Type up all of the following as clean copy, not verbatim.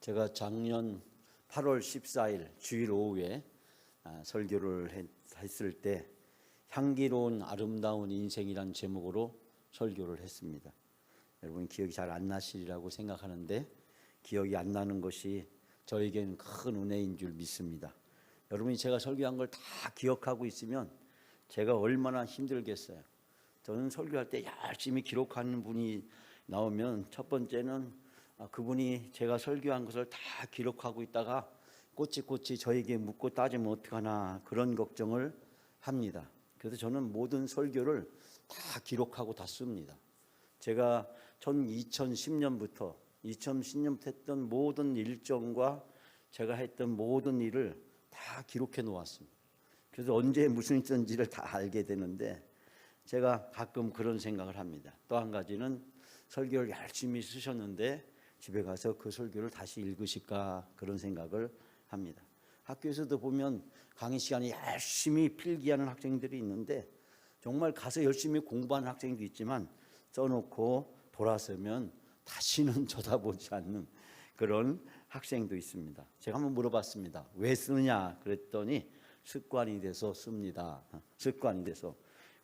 제가 작년 8월 14일 주일 오후에 설교를 했을 때 향기로운 아름다운 인생이란 제목으로 설교를 했습니다. 여러분 기억이 잘 안 나시리라고 생각하는데 기억이 안 나는 것이 저에게는 큰 은혜인 줄 믿습니다. 여러분이 제가 설교한 걸 다 기억하고 있으면 제가 얼마나 힘들겠어요. 저는 설교할 때 열심히 기록하는 분이 나오면 첫 번째는 그분이 제가 설교한 것을 다 기록하고 있다가 꼬치꼬치 저에게 묻고 따지면 어떡하나 그런 걱정을 합니다. 그래서 저는 모든 설교를 다 기록하고 다 씁니다. 제가 2010년부터 했던 모든 일정과 제가 했던 모든 일을 다 기록해 놓았습니다. 그래서 언제 무슨 일이 있었는지를 다 알게 되는데 제가 가끔 그런 생각을 합니다. 또 한 가지는 설교를 열심히 쓰셨는데 집에 가서 그 설교를 다시 읽으실까 그런 생각을 합니다. 학교에서도 보면 강의 시간에 열심히 필기하는 학생들이 있는데 정말 가서 열심히 공부하는 학생도 있지만 써놓고 돌아서면 다시는 쳐다보지 않는 그런 학생도 있습니다. 제가 한번 물어봤습니다. 왜 쓰느냐 그랬더니 습관이 돼서 씁니다. 습관이 돼서.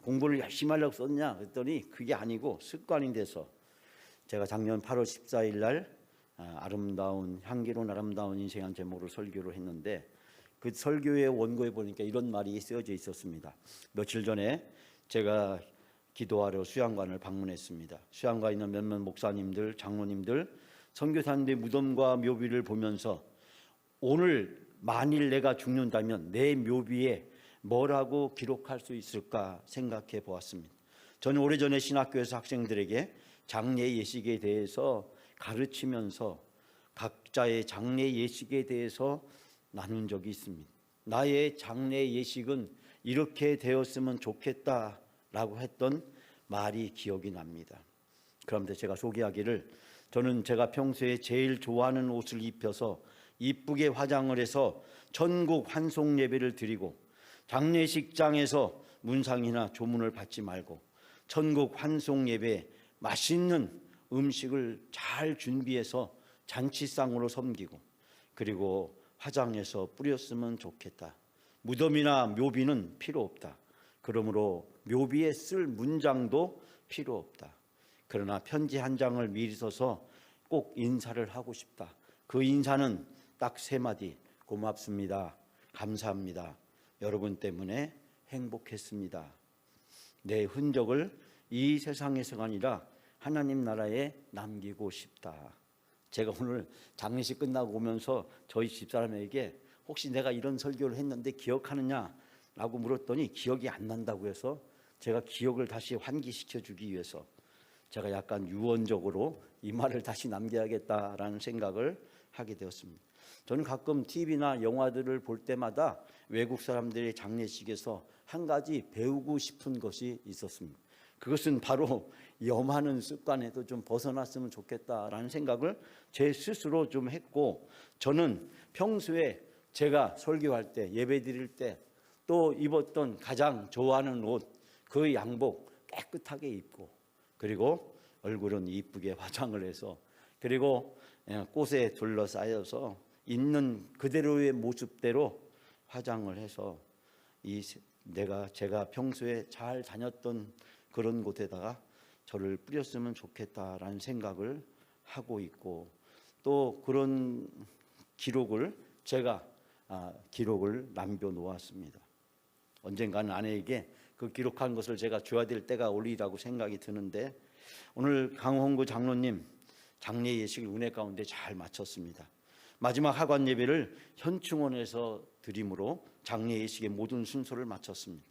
공부를 열심히 하려고 썼냐 그랬더니 그게 아니고 습관이 돼서. 제가 작년 8월 14일 날 아름다운 향기로운 아름다운 인생한 제목으로 설교를 했는데 그 설교의 원고에 보니까 이런 말이 쓰여져 있었습니다. 며칠 전에 제가 기도하러 수양관을 방문했습니다. 수양관에 있는 몇몇 목사님들, 장로님들, 선교사님들의 무덤과 묘비를 보면서 오늘 만일 내가 죽는다면 내 묘비에 뭐라고 기록할 수 있을까 생각해 보았습니다. 저는 오래전에 신학교에서 학생들에게 장례 예식에 대해서 가르치면서 각자의 장례 예식에 대해서 나눈 적이 있습니다. 나의 장례 예식은 이렇게 되었으면 좋겠다라고 했던 말이 기억이 납니다. 그런데 제가 소개하기를 저는 제가 평소에 제일 좋아하는 옷을 입혀서 이쁘게 화장을 해서 전국 환송 예배를 드리고 장례식장에서 문상이나 조문을 받지 말고 전국 환송 예배에 맛있는 음식을 잘 준비해서 잔치상으로 섬기고 그리고 화장해서 뿌렸으면 좋겠다. 무덤이나 묘비는 필요 없다. 그러므로 묘비에 쓸 문장도 필요 없다. 그러나 편지 한 장을 미리 써서 꼭 인사를 하고 싶다. 그 인사는 딱 3마디. 고맙습니다. 감사합니다. 여러분 때문에 행복했습니다. 내 흔적을 이 세상에서가 아니라 하나님 나라에 남기고 싶다. 제가 오늘 장례식 끝나고 오면서 저희 집사람에게 혹시 내가 이런 설교를 했는데 기억하느냐라고 물었더니 기억이 안 난다고 해서 제가 기억을 다시 환기시켜 주기 위해서 제가 약간 유언적으로 이 말을 다시 남겨야겠다라는 생각을 하게 되었습니다. 저는 가끔 TV나 영화들을 볼 때마다 외국 사람들의 장례식에서 한 가지 배우고 싶은 것이 있었습니다. 그것은 바로 염하는 습관에도 좀 벗어났으면 좋겠다라는 생각을 제 스스로 좀 했고, 저는 평소에 제가 설교할 때, 예배 드릴 때 또 입었던 가장 좋아하는 옷, 그 양복 깨끗하게 입고, 그리고 얼굴은 이쁘게 화장을 해서, 그리고 꽃에 둘러싸여서 있는 그대로의 모습대로 화장을 해서 제가 평소에 잘 다녔던 그런 곳에다가 저를 뿌렸으면 좋겠다라는 생각을 하고 있고, 또 그런 기록을 제가 기록을 남겨놓았습니다. 언젠가는 아내에게 그 기록한 것을 제가 줘야 될 때가 오리라고 생각이 드는데, 오늘 강홍구 장로님 장례 예식을 은혜 가운데 잘 마쳤습니다. 마지막 하관 예배를 현충원에서 드림으로 장례 예식의 모든 순서를 마쳤습니다.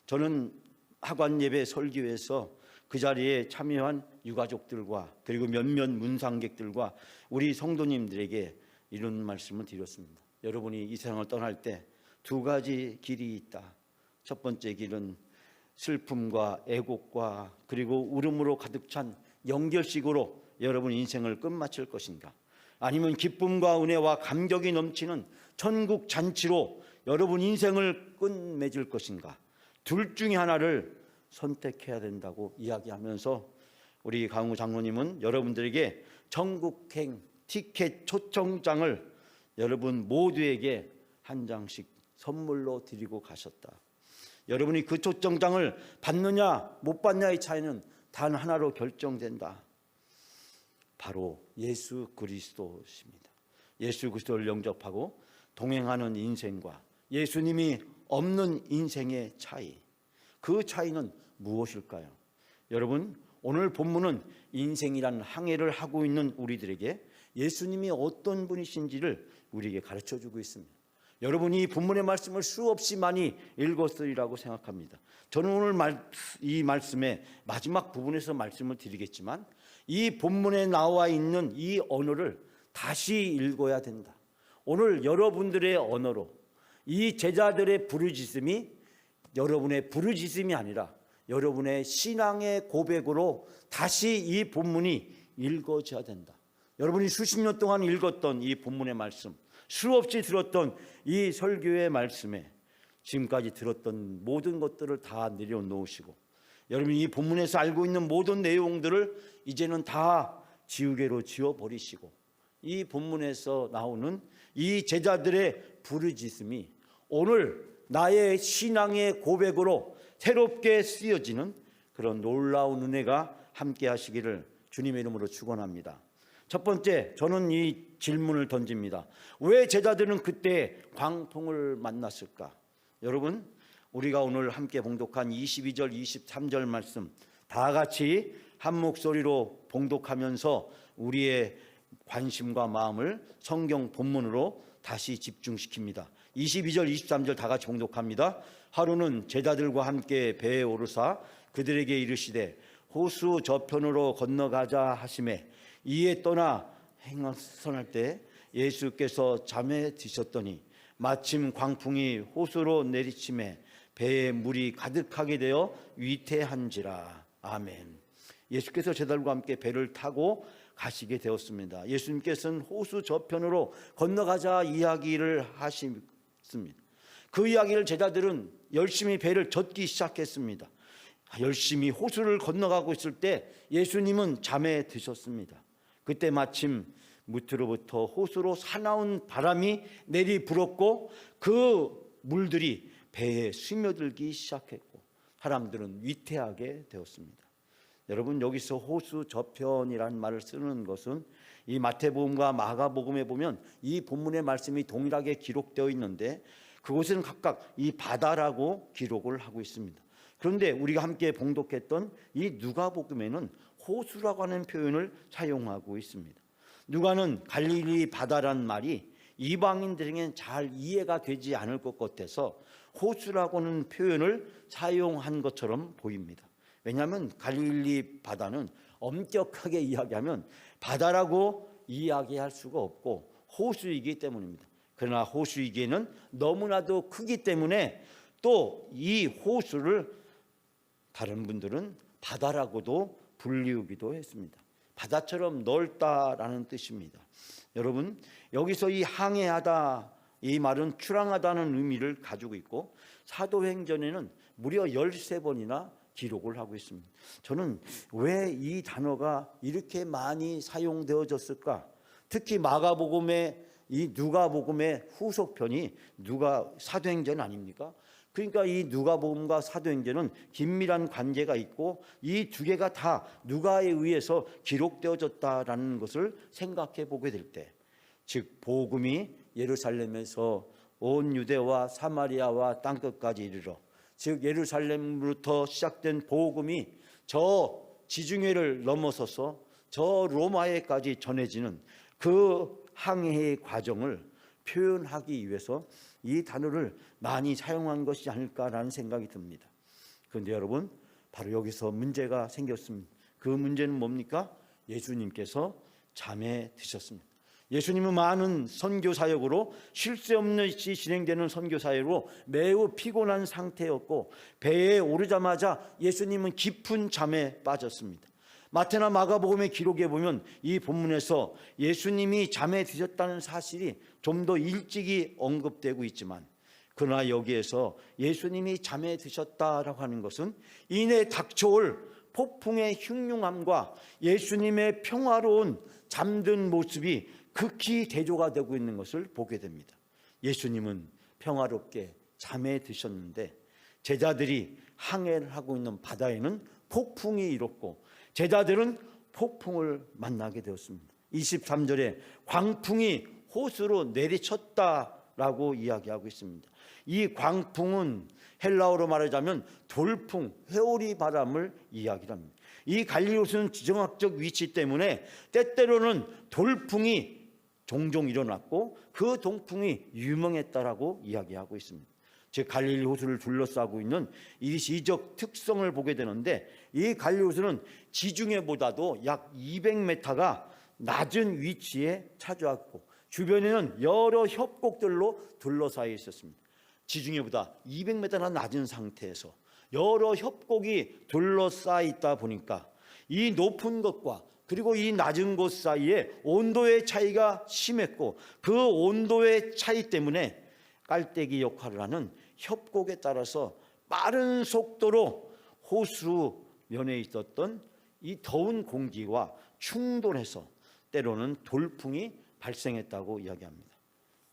저는 하관 예배 설교에서 그 자리에 참여한 유가족들과 그리고 몇몇 문상객들과 우리 성도님들에게 이런 말씀을 드렸습니다. 여러분이 이 세상을 떠날 때 2가지 길이 있다. 첫 번째 길은 슬픔과 애곡과 그리고 울음으로 가득 찬 영결식으로 여러분 인생을 끝마칠 것인가, 아니면 기쁨과 은혜와 감격이 넘치는 천국 잔치로 여러분 인생을 끝맺을 것인가, 둘 중에 하나를 선택해야 된다고 이야기하면서 우리 강우 장로님은 여러분들에게 천국행 티켓 초청장을 여러분 모두에게 한 장씩 선물로 드리고 가셨다. 여러분이 그 초청장을 받느냐 못 받느냐의 차이는 단 하나로 결정된다. 바로 예수 그리스도십니다. 예수 그리스도를 영접하고 동행하는 인생과 예수님이 없는 인생의 차이, 그 차이는 무엇일까요? 여러분, 오늘 본문은 인생이란 항해를 하고 있는 우리들에게 예수님이 어떤 분이신지를 우리에게 가르쳐주고 있습니다. 여러분이 이 본문의 말씀을 수없이 많이 읽었으리라고 생각합니다. 저는 오늘 이 말씀의 마지막 부분에서 말씀을 드리겠지만 이 본문에 나와 있는 이 언어를 다시 읽어야 된다. 오늘 여러분들의 언어로 이 제자들의 부르짖음이 여러분의 부르짖음이 아니라 여러분의 신앙의 고백으로 다시 이 본문이 읽어져야 된다. 여러분이 수십 년 동안 읽었던 이 본문의 말씀, 수없이 들었던 이 설교의 말씀에 지금까지 들었던 모든 것들을 다 내려놓으시고 여러분이 이 본문에서 알고 있는 모든 내용들을 이제는 다 지우개로 지워버리시고 이 본문에서 나오는 이 제자들의 부르짖음이 오늘 나의 신앙의 고백으로 새롭게 쓰여지는 그런 놀라운 은혜가 함께 하시기를 주님의 이름으로 축원합니다. 첫 번째, 저는 이 질문을 던집니다. 왜 제자들은 그때 광통을 만났을까? 여러분, 우리가 오늘 함께 봉독한 22절, 23절 말씀 다 같이 한 목소리로 봉독하면서 우리의 관심과 마음을 성경 본문으로 다시 집중시킵니다. 22절, 23절 다 같이 봉독합니다. 하루는 제자들과 함께 배에 오르사 그들에게 이르시되 호수 저편으로 건너가자 하시매 이에 떠나 행선할 때 예수께서 잠에 드셨더니 마침 광풍이 호수로 내리치매 배에 물이 가득하게 되어 위태한지라. 아멘. 예수께서 제자들과 함께 배를 타고 가시게 되었습니다. 예수님께서는 호수 저편으로 건너가자 이야기를 하셨습니다. 그 이야기를 제자들은 열심히 배를 젓기 시작했습니다. 열심히 호수를 건너가고 있을 때 예수님은 잠에 드셨습니다. 그때 마침 무트로부터 호수로 사나운 바람이 내리 불었고 그 물들이 배에 스며들기 시작했고 사람들은 위태하게 되었습니다. 여러분, 여기서 호수 저편이라는 말을 쓰는 것은 이 마태복음과 마가복음에 보면 이 본문의 말씀이 동일하게 기록되어 있는데 그곳은 각각 이 바다라고 기록을 하고 있습니다. 그런데 우리가 함께 봉독했던 이 누가복음에는 호수라고 하는 표현을 사용하고 있습니다. 누가는 갈릴리 바다란 말이 이방인들에게는 잘 이해가 되지 않을 것 같아서 호수라고 하는 표현을 사용한 것처럼 보입니다. 왜냐하면 갈릴리 바다는 엄격하게 이야기하면 바다라고 이야기할 수가 없고 호수이기 때문입니다. 그러나 호수이기에는 너무나도 크기 때문에 또 이 호수를 다른 분들은 바다라고도 불리우기도 했습니다. 바다처럼 넓다라는 뜻입니다. 여러분, 여기서 이 항해하다 이 말은 출항하다는 의미를 가지고 있고 사도행전에는 무려 13번이나 기록을 하고 있습니다. 저는 왜 이 단어가 이렇게 많이 사용되어졌을까? 특히 마가복음의 이 누가복음의 후속편이 사도행전 아닙니까? 그러니까 이 누가복음과 사도행전은 긴밀한 관계가 있고 이 두 개가 다 누가에 의해서 기록되어졌다라는 것을 생각해 보게 될 때, 즉 복음이 예루살렘에서 온 유대와 사마리아와 땅끝까지 이르러, 즉 예루살렘으로부터 시작된 복음이 저 지중해를 넘어서서 저 로마에까지 전해지는 그 항해의 과정을 표현하기 위해서 이 단어를 많이 사용한 것이 아닐까라는 생각이 듭니다. 그런데 여러분, 바로 여기서 문제가 생겼습니다. 그 문제는 뭡니까? 예수님께서 잠에 드셨습니다. 예수님은 많은 선교 사역으로 쉴 새 없이 진행되는 선교 사역으로 매우 피곤한 상태였고 배에 오르자마자 예수님은 깊은 잠에 빠졌습니다. 마태나 마가복음의 기록에 보면 이 본문에서 예수님이 잠에 드셨다는 사실이 좀 더 일찍이 언급되고 있지만 그러나 여기에서 예수님이 잠에 드셨다라고 하는 것은 이내 닥쳐올 폭풍의 흉흉함과 예수님의 평화로운 잠든 모습이 극히 대조가 되고 있는 것을 보게 됩니다. 예수님은 평화롭게 잠에 드셨는데 제자들이 항해를 하고 있는 바다에는 폭풍이 일었고 제자들은 폭풍을 만나게 되었습니다. 23절에 광풍이 호수로 내리쳤다라고 이야기하고 있습니다. 이 광풍은 헬라어로 말하자면 돌풍, 회오리 바람을 이야기합니다. 이 갈릴리 호수는 지정학적 위치 때문에 때때로는 돌풍이 종종 일어났고 그 동풍이 유명했다라고 이야기하고 있습니다. 즉 갈릴리 호수를 둘러싸고 있는 이 시적 특성을 보게 되는데 이 갈릴리 호수는 지중해보다도 약 200m가 낮은 위치에 차지하고 주변에는 여러 협곡들로 둘러싸여 있었습니다. 지중해보다 200m나 낮은 상태에서 여러 협곡이 둘러싸여 있다 보니까 이 높은 것과 그리고 이 낮은 곳 사이에 온도의 차이가 심했고 그 온도의 차이 때문에 깔때기 역할을 하는 협곡에 따라서 빠른 속도로 호수 면에 있었던 이 더운 공기와 충돌해서 때로는 돌풍이 발생했다고 이야기합니다.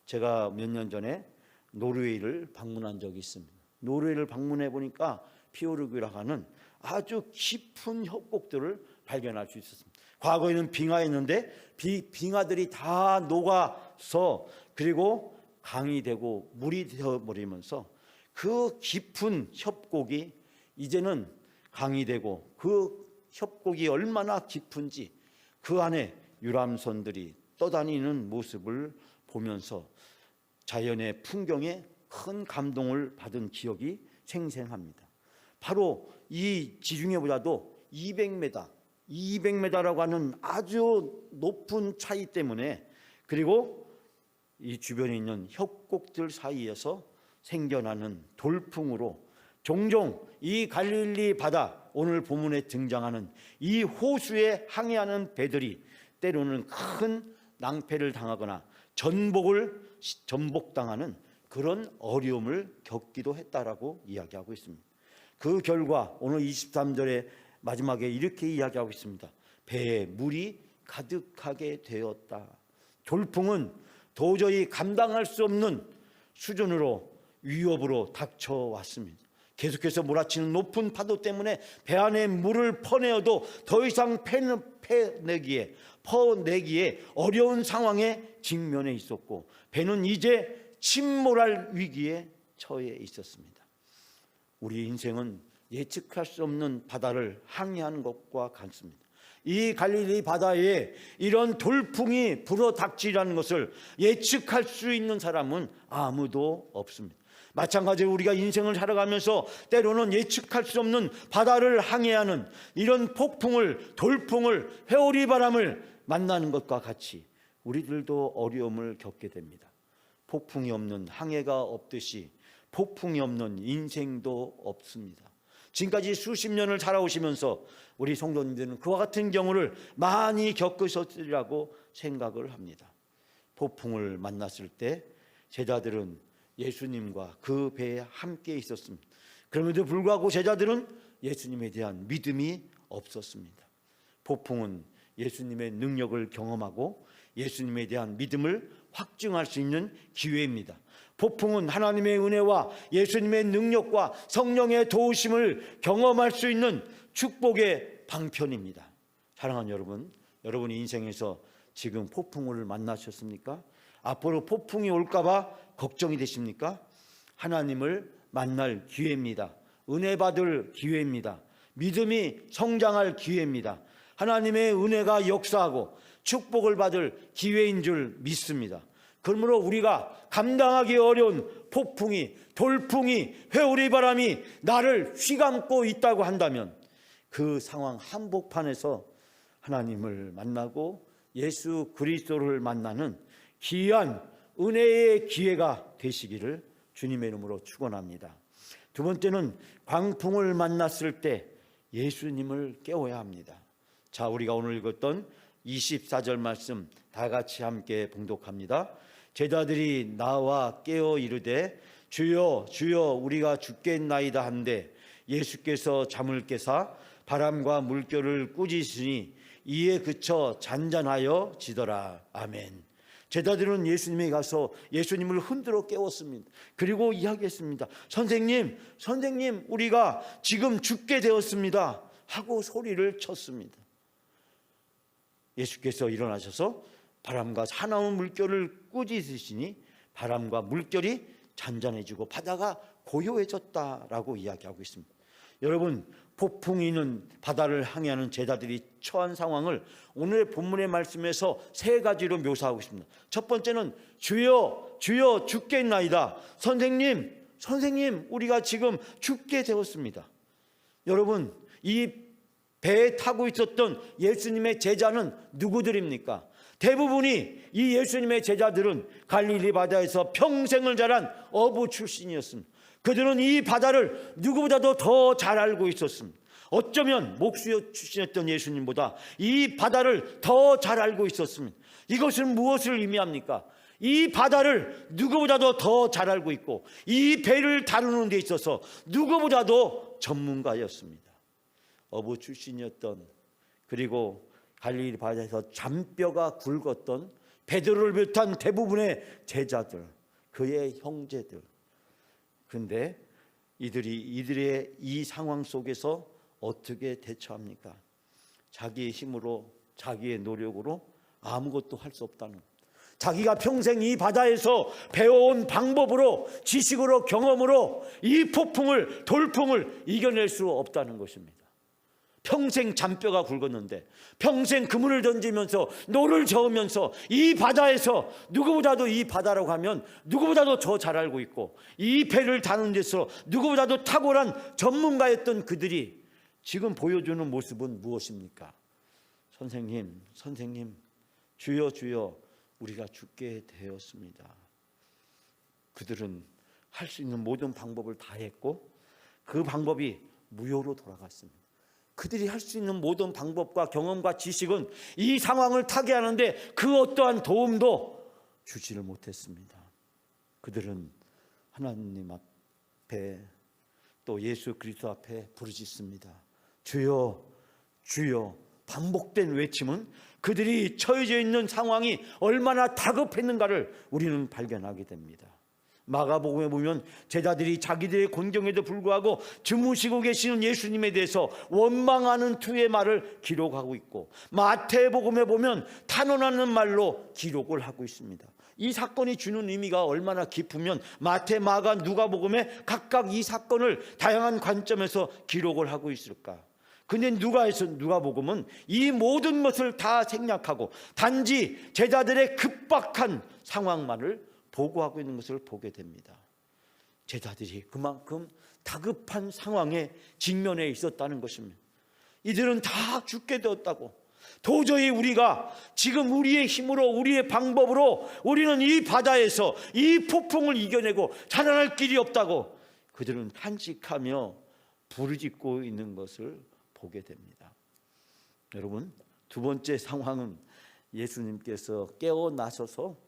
제가 몇 년 전에 노르웨이를 방문한 적이 있습니다. 노르웨이를 방문해 보니까 피오르기라고 하는 아주 깊은 협곡들을 발견할 수 있었습니다. 과거에는 빙하였는데 빙하들이 다 녹아서 그리고 강이 되고 물이 되어버리면서 그 깊은 협곡이 이제는 강이 되고 그 협곡이 얼마나 깊은지 그 안에 유람선들이 떠다니는 모습을 보면서 자연의 풍경에 큰 감동을 받은 기억이 생생합니다. 바로 이 지중해보다도 200m라고 하는 아주 높은 차이 때문에 그리고 이 주변에 있는 협곡들 사이에서 생겨나는 돌풍으로 종종 이 갈릴리 바다 오늘 본문에 등장하는 이 호수에 항해하는 배들이 때로는 큰 낭패를 당하거나 전복당하는 그런 어려움을 겪기도 했다라고 이야기하고 있습니다. 그 결과 오늘 23절에 마지막에 이렇게 이야기하고 있습니다. 배에 물이 가득하게 되었다. 돌풍은 도저히 감당할 수 없는 수준으로 위협으로 닥쳐왔습니다. 계속해서 몰아치는 높은 파도 때문에 배 안에 물을 퍼내어도 더 이상 퍼내기에 어려운 상황에 직면해 있었고 배는 이제 침몰할 위기에 처해 있었습니다. 우리 인생은 예측할 수 없는 바다를 항해하는 것과 같습니다. 이 갈릴리 바다에 이런 돌풍이 불어닥치라는 것을 예측할 수 있는 사람은 아무도 없습니다. 마찬가지로 우리가 인생을 살아가면서 때로는 예측할 수 없는 바다를 항해하는 이런 폭풍을, 돌풍을, 회오리 바람을 만나는 것과 같이 우리들도 어려움을 겪게 됩니다. 폭풍이 없는 항해가 없듯이 폭풍이 없는 인생도 없습니다. 지금까지 수십 년을 살아오시면서 우리 성도님들은 그와 같은 경우를 많이 겪으셨으리라고 생각을 합니다. 폭풍을 만났을 때 제자들은 예수님과 그 배에 함께 있었습니다. 그럼에도 불구하고 제자들은 예수님에 대한 믿음이 없었습니다. 폭풍은 예수님의 능력을 경험하고 예수님에 대한 믿음을 확증할 수 있는 기회입니다. 폭풍은 하나님의 은혜와 예수님의 능력과 성령의 도우심을 경험할 수 있는 축복의 방편입니다. 사랑하는 여러분, 여러분의 인생에서 지금 폭풍을 만나셨습니까? 앞으로 폭풍이 올까봐 걱정이 되십니까? 하나님을 만날 기회입니다. 은혜 받을 기회입니다. 믿음이 성장할 기회입니다. 하나님의 은혜가 역사하고 축복을 받을 기회인 줄 믿습니다. 그러므로 우리가 감당하기 어려운 폭풍이, 돌풍이, 회오리 바람이 나를 휘감고 있다고 한다면 그 상황 한복판에서 하나님을 만나고 예수 그리스도를 만나는 귀한 은혜의 기회가 되시기를 주님의 이름으로 축원합니다. 두 번째는 광풍을 만났을 때 예수님을 깨워야 합니다. 자, 우리가 오늘 읽었던 24절 말씀 다 같이 함께 봉독합니다. 제자들이 나와 깨어 이르되 주여 주여 우리가 죽겠나이다 한데 예수께서 잠을 깨사 바람과 물결을 꾸짖으니 이에 그쳐 잔잔하여 지더라. 아멘. 제자들은 예수님에 가서 예수님을 흔들어 깨웠습니다. 그리고 이야기했습니다. 선생님, 우리가 지금 죽게 되었습니다 하고 소리를 쳤습니다. 예수께서 일어나셔서 바람과 사나운 물결을 꾸짖으시니 바람과 물결이 잔잔해지고 바다가 고요해졌다라고 이야기하고 있습니다. 여러분, 폭풍이 있는 바다를 항해하는 제자들이 처한 상황을 오늘의 본문의 말씀에서 세 가지로 묘사하고 있습니다. 첫 번째는 주여 주여 죽겠나이다. 선생님 우리가 지금 죽게 되었습니다. 여러분, 이 배에 타고 있었던 예수님의 제자는 누구들입니까? 대부분이 이 예수님의 제자들은 갈릴리 바다에서 평생을 자란 어부 출신이었습니다. 그들은 이 바다를 누구보다도 더 잘 알고 있었습니다. 어쩌면 목수여 출신이었던 예수님보다 이 바다를 더 잘 알고 있었습니다. 이것은 무엇을 의미합니까? 이 바다를 누구보다도 더 잘 알고 있고 이 배를 다루는 데 있어서 누구보다도 전문가였습니다. 어부 출신이었던, 그리고 갈릴리 바다에서 잔뼈가 굵었던 베드로를 비롯한 대부분의 제자들, 그의 형제들. 그런데 이들의 이 상황 속에서 어떻게 대처합니까? 자기의 힘으로, 자기의 노력으로 아무것도 할 수 없다는, 자기가 평생 이 바다에서 배워온 방법으로, 지식으로, 경험으로 이 폭풍을, 돌풍을 이겨낼 수 없다는 것입니다. 평생 잔뼈가 굵었는데, 평생 그물을 던지면서 노를 저으면서 이 바다에서 누구보다도, 이 바다라고 하면 누구보다도 더 잘 알고 있고 이 배를 다루는 데서 누구보다도 탁월한 전문가였던 그들이 지금 보여주는 모습은 무엇입니까? 선생님 주여 우리가 죽게 되었습니다. 그들은 할 수 있는 모든 방법을 다 했고 그 방법이 무효로 돌아갔습니다. 그들이 할 수 있는 모든 방법과 경험과 지식은 이 상황을 타개하는데 그 어떠한 도움도 주지를 못했습니다. 그들은 하나님 앞에, 또 예수 그리스도 앞에 부르짖습니다. 주여 주여. 반복된 외침은 그들이 처해져 있는 상황이 얼마나 다급했는가를 우리는 발견하게 됩니다. 마가복음에 보면 제자들이 자기들의 곤경에도 불구하고 주무시고 계시는 예수님에 대해서 원망하는 투의 말을 기록하고 있고, 마태복음에 보면 탄원하는 말로 기록을 하고 있습니다. 이 사건이 주는 의미가 얼마나 깊으면 마태, 마가, 누가복음에 각각 이 사건을 다양한 관점에서 기록을 하고 있을까? 근데 누가복음은 이 모든 것을 다 생략하고 단지 제자들의 급박한 상황만을 보고하고 있는 것을 보게 됩니다. 제자들이 그만큼 다급한 상황에 직면해 있었다는 것입니다. 이들은 다 죽게 되었다고, 도저히 우리가 지금 우리의 힘으로, 우리의 방법으로 우리는 이 바다에서 이 폭풍을 이겨내고 자라날 길이 없다고 그들은 탄식하며 부르짖고 있는 것을 보게 됩니다. 여러분, 두 번째 상황은 예수님께서 깨어나셔서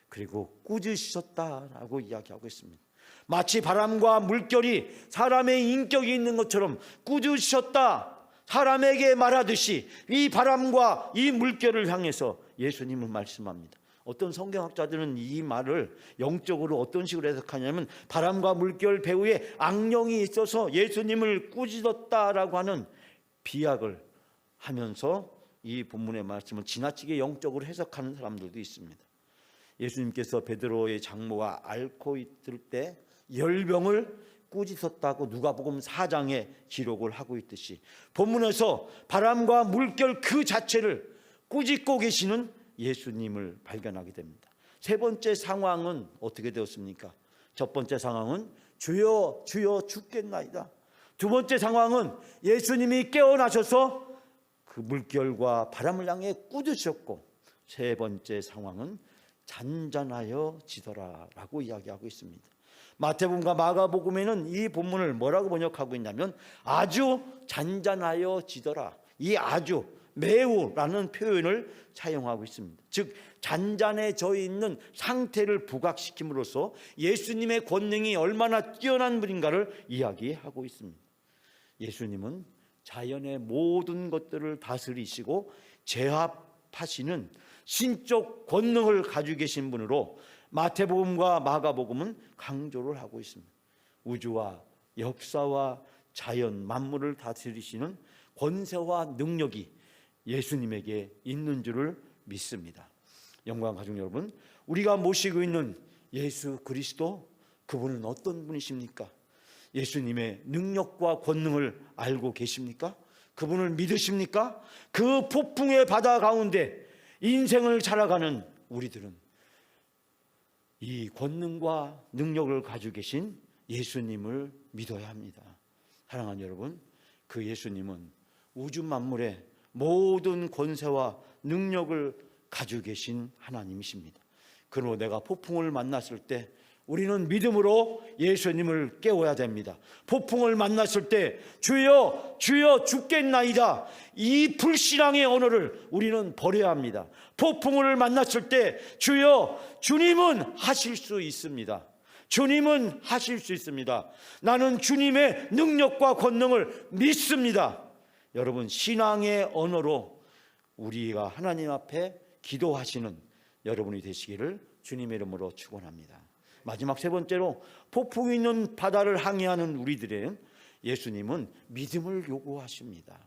그리고 꾸짖으셨다라고 이야기하고 있습니다. 마치 바람과 물결이 사람의 인격이 있는 것처럼 꾸짖으셨다, 사람에게 말하듯이 이 바람과 이 물결을 향해서 예수님은 말씀합니다. 어떤 성경학자들은 이 말을 영적으로 어떤 식으로 해석하냐면 바람과 물결 배후에 악령이 있어서 예수님을 꾸짖었다라고 하는 비약을 하면서 이 본문의 말씀을 지나치게 영적으로 해석하는 사람들도 있습니다. 예수님께서 베드로의 장모가 앓고 있을 때 열병을 꾸짖었다고 누가복음 4장에 기록을 하고 있듯이 본문에서 바람과 물결 그 자체를 꾸짖고 계시는 예수님을 발견하게 됩니다. 세 번째 상황은 어떻게 되었습니까? 첫 번째 상황은 주여 주여 죽겠나이다. 두 번째 상황은 예수님이 깨어나셔서 그 물결과 바람을 향해 꾸짖으셨고, 세 번째 상황은 잔잔하여 지더라라고 이야기하고 있습니다. 마태복음과 마가복음에는 이 본문을 뭐라고 번역하고 있냐면 아주 잔잔하여 지더라, 이 아주, 매우라는 표현을 사용하고 있습니다. 즉 잔잔해져 있는 상태를 부각시킴으로써 예수님의 권능이 얼마나 뛰어난 분인가를 이야기하고 있습니다. 예수님은 자연의 모든 것들을 다스리시고 제압하시는 신적 권능을 가지고 계신 분으로 마태복음과 마가복음은 강조를 하고 있습니다. 우주와 역사와 자연 만물을 다스리시는 권세와 능력이 예수님에게 있는 줄을 믿습니다. 영광 가족 여러분, 우리가 모시고 있는 예수 그리스도, 그분은 어떤 분이십니까? 예수님의 능력과 권능을 알고 계십니까? 그분을 믿으십니까? 그 폭풍의 바다 가운데 인생을 살아가는 우리들은 이 권능과 능력을 가지고 계신 예수님을 믿어야 합니다. 사랑하는 여러분, 그 예수님은 우주 만물의 모든 권세와 능력을 가지고 계신 하나님이십니다. 그러므로 내가 폭풍을 만났을 때 우리는 믿음으로 예수님을 깨워야 됩니다. 폭풍을 만났을 때 주여 주여 죽겠나이다, 이 불신앙의 언어를 우리는 버려야 합니다. 폭풍을 만났을 때 주여, 주님은 하실 수 있습니다. 주님은 하실 수 있습니다. 나는 주님의 능력과 권능을 믿습니다. 여러분, 신앙의 언어로 우리가 하나님 앞에 기도하시는 여러분이 되시기를 주님의 이름으로 축원합니다. 마지막 세 번째로, 폭풍이 있는 바다를 항해하는 우리들의 예수님은 믿음을 요구하십니다.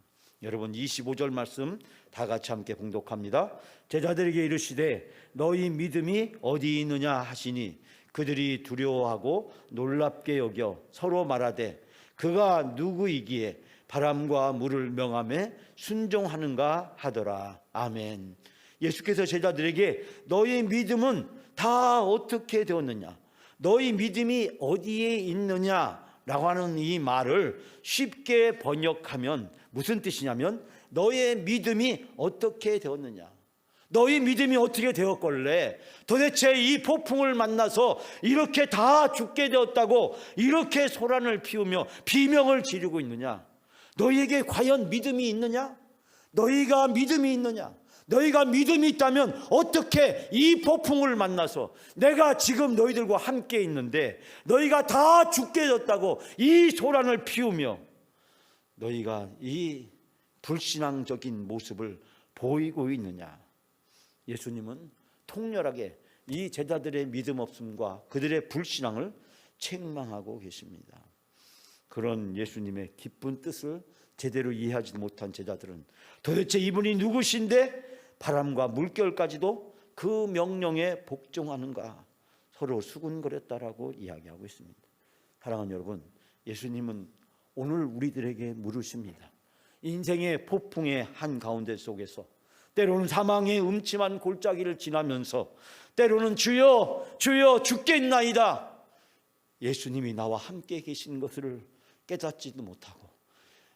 여러분, 25절 말씀 다 같이 함께 봉독합니다. 제자들에게 이르시되 너희 믿음이 어디 있느냐 하시니 그들이 두려워하고 놀랍게 여겨 서로 말하되 그가 누구이기에 바람과 물을 명하며 순종하는가 하더라. 아멘. 예수께서 제자들에게 너희 믿음은 다 어떻게 되었느냐, 너희 믿음이 어디에 있느냐라고 하는 이 말을 쉽게 번역하면 무슨 뜻이냐면, 너의 믿음이 어떻게 되었느냐, 너희 믿음이 어떻게 되었걸래? 도대체 이 폭풍을 만나서 이렇게 다 죽게 되었다고 이렇게 소란을 피우며 비명을 지르고 있느냐? 너희에게 과연 믿음이 있느냐? 너희가 믿음이 있느냐? 너희가 믿음이 있다면 어떻게 이 폭풍을 만나서 내가 지금 너희들과 함께 있는데 너희가 다 죽게 되었다고 이 소란을 피우며 너희가 이 불신앙적인 모습을 보이고 있느냐? 예수님은 통렬하게 이 제자들의 믿음 없음과 그들의 불신앙을 책망하고 계십니다. 그런 예수님의 깊은 뜻을 제대로 이해하지 못한 제자들은 도대체 이분이 누구신데 바람과 물결까지도 그 명령에 복종하는가, 서로 수군거렸다라고 이야기하고 있습니다. 사랑하는 여러분, 예수님은 오늘 우리들에게 물으십니다. 인생의 폭풍의 한가운데 속에서 때로는 사망의 음침한 골짜기를 지나면서 때로는 주여 주여 죽겠나이다, 예수님이 나와 함께 계신 것을 깨닫지도 못하고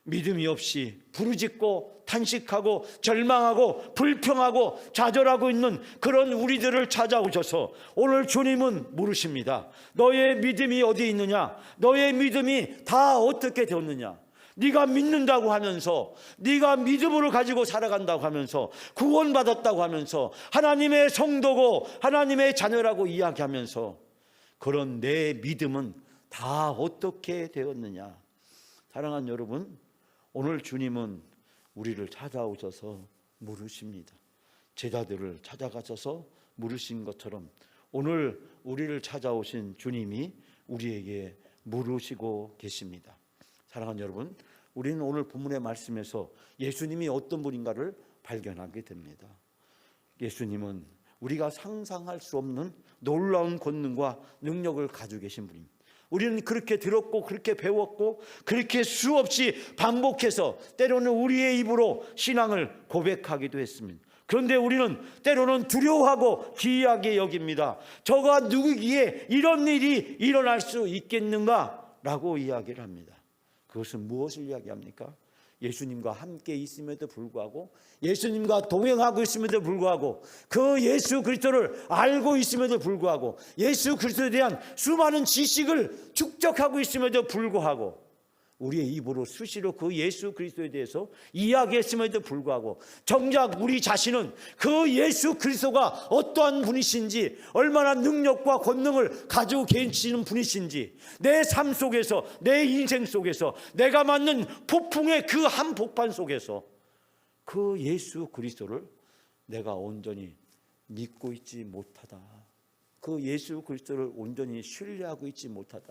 믿음이 없이 부르짖고 탄식하고 절망하고 불평하고 좌절하고 있는 그런 우리들을 찾아오셔서 오늘 주님은 물으십니다. 너의 믿음이 어디 있느냐? 너의 믿음이 다 어떻게 되었느냐? 네가 믿는다고 하면서, 네가 믿음으로 가지고 살아간다고 하면서, 구원받았다고 하면서, 하나님의 성도고 하나님의 자녀라고 이야기하면서 그런 내 믿음은 다 어떻게 되었느냐? 사랑하는 여러분, 오늘 주님은 우리를 찾아오셔서 물으십니다. 제자들을 찾아가셔서 물으신 것처럼 오늘 우리를 찾아오신 주님이 우리에게 물으시고 계십니다. 사랑하는 여러분, 우리는 오늘 본문의 말씀에서 예수님이 어떤 분인가를 발견하게 됩니다. 예수님은 우리가 상상할 수 없는 놀라운 권능과 능력을 가지고 계신 분입니다. 우리는 그렇게 들었고 그렇게 배웠고 그렇게 수없이 반복해서 때로는 우리의 입으로 신앙을 고백하기도 했습니다. 그런데 우리는 때로는 두려워하고 기이하게 여깁니다. 저가 누구기에 이런 일이 일어날 수 있겠는가? 라고 이야기를 합니다. 그것은 무엇을 이야기합니까? 예수님과 함께 있음에도 불구하고, 예수님과 동행하고 있음에도 불구하고, 그 예수 그리스도를 알고 있음에도 불구하고, 예수 그리스도에 대한 수많은 지식을 축적하고 있음에도 불구하고, 우리의 입으로 수시로 그 예수 그리스도에 대해서 이야기했음에도 불구하고 정작 우리 자신은 그 예수 그리스도가 어떠한 분이신지, 얼마나 능력과 권능을 가지고 계시는 분이신지, 내 삶 속에서, 내 인생 속에서, 내가 맞는 폭풍의 그 한복판 속에서 그 예수 그리스도를 내가 온전히 믿고 있지 못하다. 그 예수 그리스도를 온전히 신뢰하고 있지 못하다.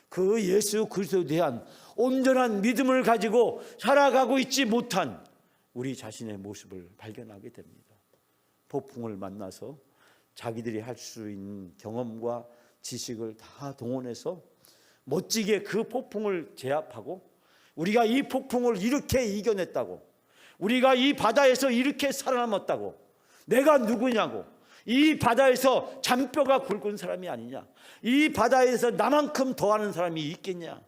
그 예수 그리스도에 대한 온전한 믿음을 가지고 살아가고 있지 못한 우리 자신의 모습을 발견하게 됩니다. 폭풍을 만나서 자기들이 할 수 있는 경험과 지식을 다 동원해서 멋지게 그 폭풍을 제압하고, 우리가 이 폭풍을 이렇게 이겨냈다고, 우리가 이 바다에서 이렇게 살아남았다고, 내가 누구냐고, 이 바다에서 잔뼈가 굵은 사람이 아니냐, 이 바다에서 나만큼 더하는 사람이 있겠냐,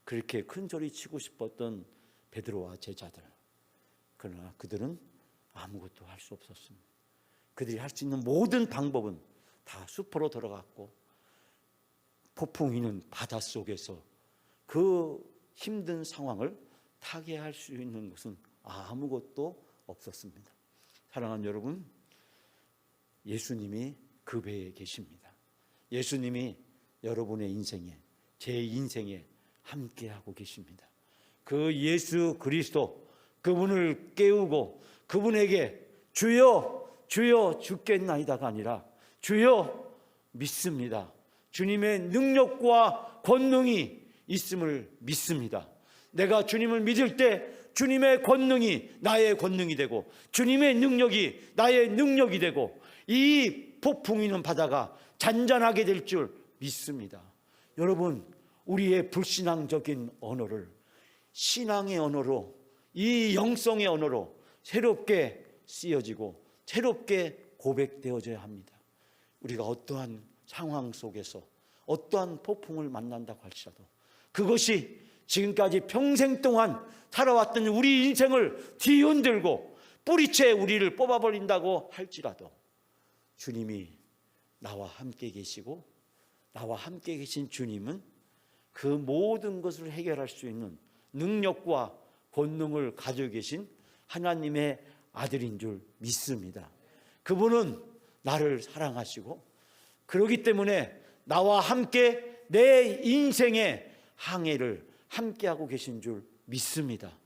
그렇게 큰 소리 치고 싶었던 베드로와 제자들. 그러나 그들은 아무것도 할 수 없었습니다. 그들이 할 수 있는 모든 방법은 다 숲으로 들어갔고, 폭풍이는 바닷속에서 그 힘든 상황을 타개할 수 있는 것은 아무것도 없었습니다. 사랑하는 여러분, 예수님이 그 배에 계십니다. 예수님이 여러분의 인생에, 제 인생에 함께하고 계십니다. 그 예수 그리스도, 그분을 깨우고 그분에게 주여 주여 죽겠나이다가 아니라 주여 믿습니다. 주님의 능력과 권능이 있음을 믿습니다. 내가 주님을 믿을 때 주님의 권능이 나의 권능이 되고, 주님의 능력이 나의 능력이 되고, 이 폭풍이는 바다가 잔잔하게 될 줄 믿습니다. 여러분, 우리의 불신앙적인 언어를 신앙의 언어로, 이 영성의 언어로 새롭게 쓰여지고 새롭게 고백되어져야 합니다. 우리가 어떠한 상황 속에서 어떠한 폭풍을 만난다고 할지라도, 그것이 지금까지 평생 동안 살아왔던 우리 인생을 뒤흔들고 뿌리채 우리를 뽑아버린다고 할지라도, 주님이 나와 함께 계시고, 나와 함께 계신 주님은 그 모든 것을 해결할 수 있는 능력과 권능을 가지고 계신 하나님의 아들인 줄 믿습니다. 그분은 나를 사랑하시고, 그렇기 때문에 나와 함께 내 인생의 항해를 함께하고 계신 줄 믿습니다.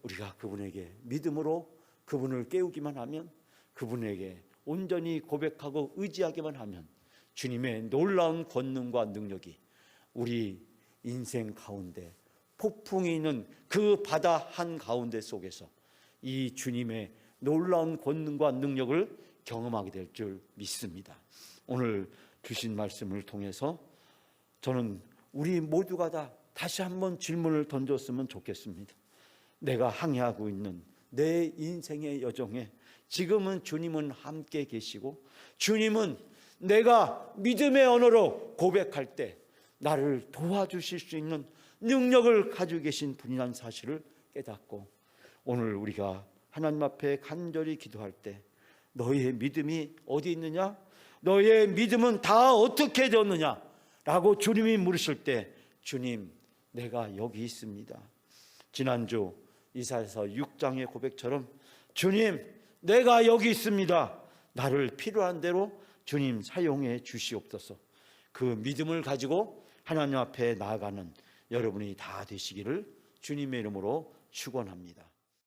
우리가 그분에게 믿음으로 그분을 깨우기만 하면, 그분에게 온전히 고백하고 의지하기만 하면, 주님의 놀라운 권능과 능력이 우리 인생 가운데, 폭풍이 있는 그 바다 한가운데 속에서 이 주님의 놀라운 권능과 능력을 경험하게 될 줄 믿습니다. 오늘 주신 말씀을 통해서 저는 우리 모두가 다 다시 한번 질문을 던졌으면 좋겠습니다. 내가 항해하고 있는 내 인생의 여정에 지금은 주님은 함께 계시고, 주님은 내가 믿음의 언어로 고백할 때 나를 도와주실 수 있는 능력을 가지고 계신 분이라는 사실을 깨닫고, 오늘 우리가 하나님 앞에 간절히 기도할 때 너의 믿음이 어디 있느냐? 너의 믿음은 다 어떻게 되었느냐? 라고 주님이 물으실 때, 주님, 내가 여기 있습니다. 지난주 이사야서 6장의 고백처럼, 주님, 내가 여기 있습니다. 나를 필요한 대로 주님 사용해 주시옵소서. 그 믿음을 가지고 하나님 앞에 나아가는 여러분이 다 되시기를 주님의 이름으로 축원합니다.